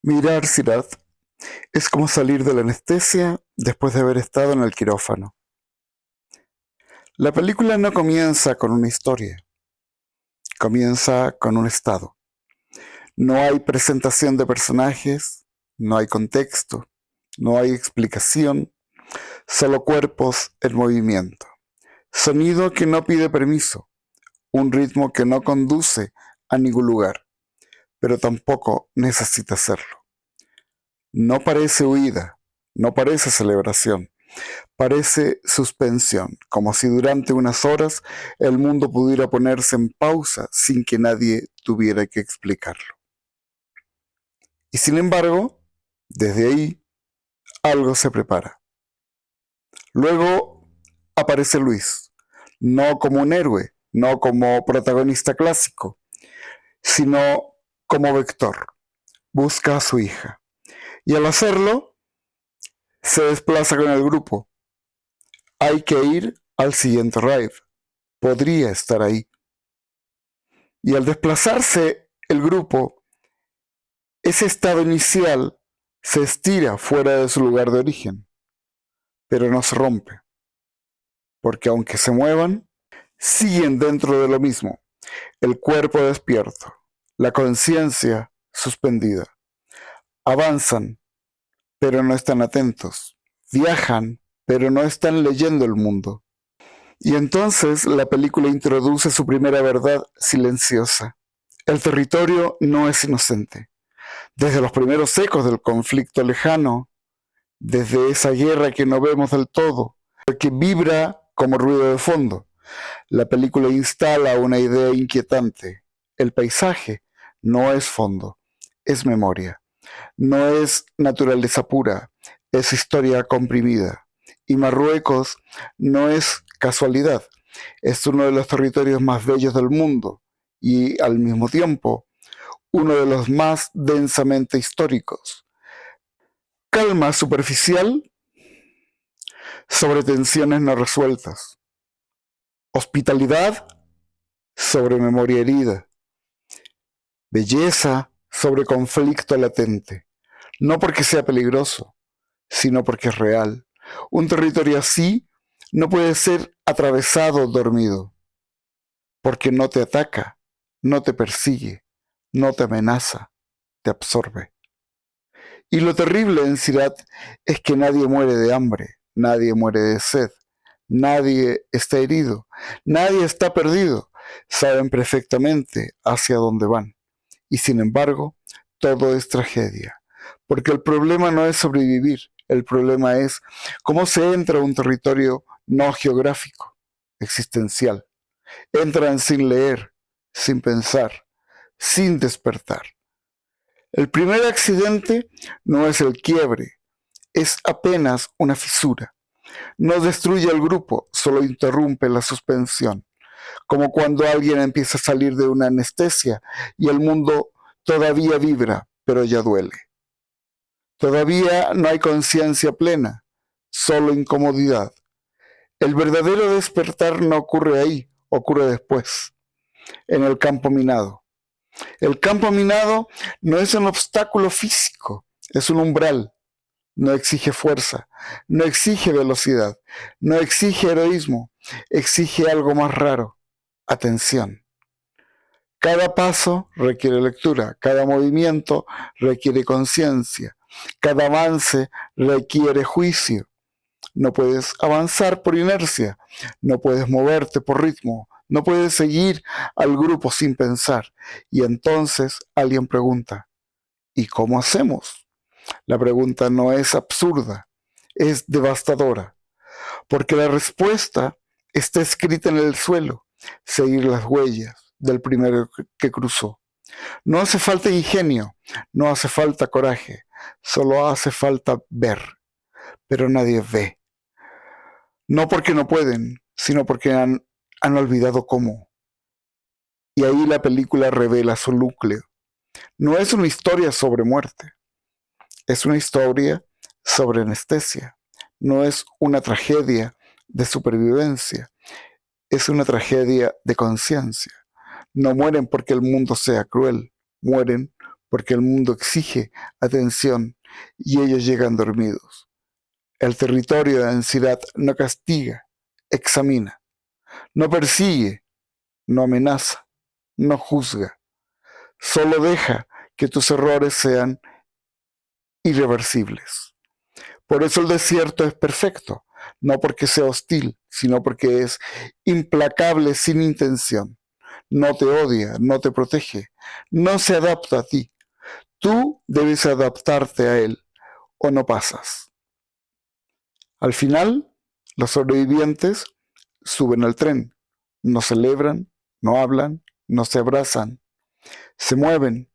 Mirar Sirat es como salir de la anestesia después de haber estado en el quirófano. La película no comienza con una historia, comienza con un estado. No hay presentación de personajes, no hay contexto, no hay explicación, solo cuerpos en movimiento. Sonido que no pide permiso, un ritmo que no conduce a ningún lugar, pero tampoco necesita hacerlo. No parece huida, no parece celebración. Parece suspensión, como si durante unas horas el mundo pudiera ponerse en pausa sin que nadie tuviera que explicarlo. Y sin embargo, desde ahí, algo se prepara. Luego aparece Luis, no como un héroe, no como protagonista clásico, sino como vector. Busca a su hija. Y al hacerlo, se desplaza con el grupo. Hay que ir al siguiente rave. Podría estar ahí. Y al desplazarse el grupo, ese estado inicial se estira fuera de su lugar de origen, pero no se rompe, porque aunque se muevan, siguen dentro de lo mismo, el cuerpo despierto, la conciencia suspendida. Avanzan, pero no están atentos. Viajan, pero no están leyendo el mundo. Y entonces la película introduce su primera verdad silenciosa. El territorio no es inocente. Desde los primeros ecos del conflicto lejano, desde esa guerra que no vemos del todo, que vibra como ruido de fondo, la película instala una idea inquietante. El paisaje no es fondo, es memoria. No es naturaleza pura, es historia comprimida. Y Marruecos no es casualidad, es uno de los territorios más bellos del mundo y al mismo tiempo uno de los más densamente históricos. Calma superficial sobre tensiones no resueltas. Hospitalidad sobre memoria herida. Belleza sobre conflicto latente. No porque sea peligroso, sino porque es real. Un territorio así no puede ser atravesado dormido, porque no te ataca, no te persigue, no te amenaza, te absorbe. Y lo terrible en Sirat es que nadie muere de hambre, nadie muere de sed, nadie está herido, nadie está perdido, saben perfectamente hacia dónde van. Y sin embargo, todo es tragedia, porque el problema no es sobrevivir, el problema es cómo se entra a un territorio no geográfico, existencial. Entran sin leer, sin pensar, sin despertar. El primer accidente no es el quiebre, es apenas una fisura. No destruye al grupo, solo interrumpe la suspensión. Como cuando alguien empieza a salir de una anestesia y el mundo todavía vibra, pero ya duele. Todavía no hay conciencia plena, solo incomodidad. El verdadero despertar no ocurre ahí, ocurre después, en el campo minado. El campo minado no es un obstáculo físico, es un umbral. No exige fuerza, no exige velocidad, no exige heroísmo, exige algo más raro, atención. Cada paso requiere lectura, cada movimiento requiere conciencia, cada avance requiere juicio. No puedes avanzar por inercia, no puedes moverte por ritmo, no puedes seguir al grupo sin pensar. Y entonces alguien pregunta, ¿y cómo hacemos? La pregunta no es absurda, es devastadora, porque la respuesta está escrita en el suelo, seguir las huellas del primero que cruzó. No hace falta ingenio, no hace falta coraje, solo hace falta ver, pero nadie ve. No porque no pueden, sino porque han olvidado cómo. Y ahí la película revela su núcleo. No es una historia sobre muerte, es una historia sobre anestesia. No es una tragedia de supervivencia, es una tragedia de conciencia. No mueren porque el mundo sea cruel, mueren porque el mundo exige atención y ellos llegan dormidos. El territorio de ansiedad no castiga, examina, no persigue, no amenaza, no juzga, solo deja que tus errores sean irreversibles. Por eso el desierto es perfecto, no porque sea hostil, sino porque es implacable sin intención. No te odia, no te protege, no se adapta a ti. Tú debes adaptarte a él o no pasas. Al final, los sobrevivientes suben al tren, no celebran, no hablan, no se abrazan, se mueven,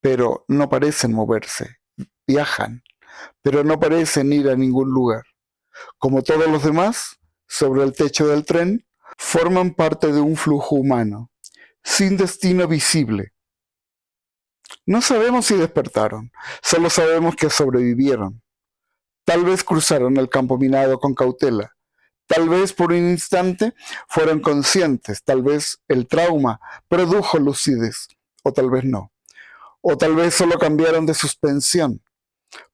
pero no parecen moverse, viajan, pero no parecen ir a ningún lugar. Como todos los demás, sobre el techo del tren, forman parte de un flujo humano, sin destino visible. No sabemos si despertaron, solo sabemos que sobrevivieron. Tal vez cruzaron el campo minado con cautela, tal vez por un instante fueron conscientes, tal vez el trauma produjo lucidez, o tal vez no. O tal vez solo cambiaron de suspensión,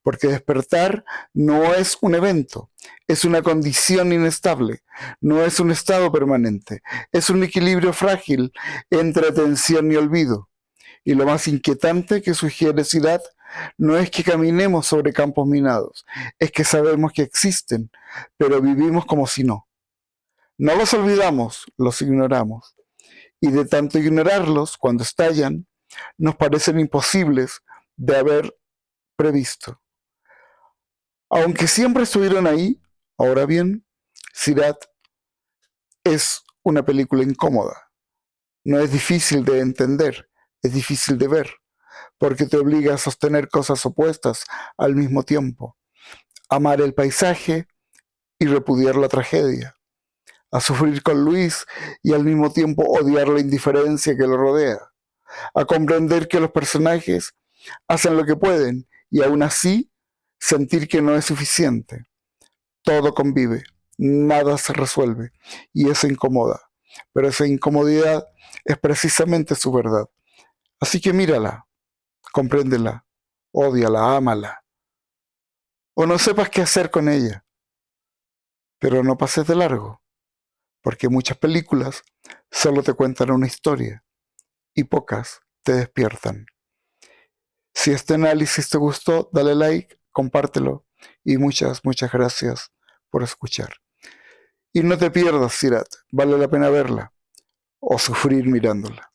porque despertar no es un evento, es una condición inestable, no es un estado permanente, es un equilibrio frágil entre atención y olvido. Y lo más inquietante que sugiere Siddharth no es que caminemos sobre campos minados, es que sabemos que existen, pero vivimos como si no. No los olvidamos, los ignoramos. Y de tanto ignorarlos, cuando estallan, nos parecen imposibles de haber previsto. Aunque siempre estuvieron ahí, ahora bien, Siddharth es una película incómoda. No es difícil de entender, es difícil de ver, porque te obliga a sostener cosas opuestas al mismo tiempo. Amar el paisaje y repudiar la tragedia. A sufrir con Luis y al mismo tiempo odiar la indiferencia que lo rodea. A comprender que los personajes hacen lo que pueden y aún así sentir que no es suficiente. Todo convive, nada se resuelve y eso incomoda. Pero esa incomodidad es precisamente su verdad. Así que mírala, compréndela, ódiala, ámala. O no sepas qué hacer con ella. Pero no pases de largo, porque muchas películas solo te cuentan una historia y pocas te despiertan. Si este análisis te gustó, dale like, compártelo y muchas gracias por escuchar. Y no te pierdas Siddharth, vale la pena verla o sufrir mirándola.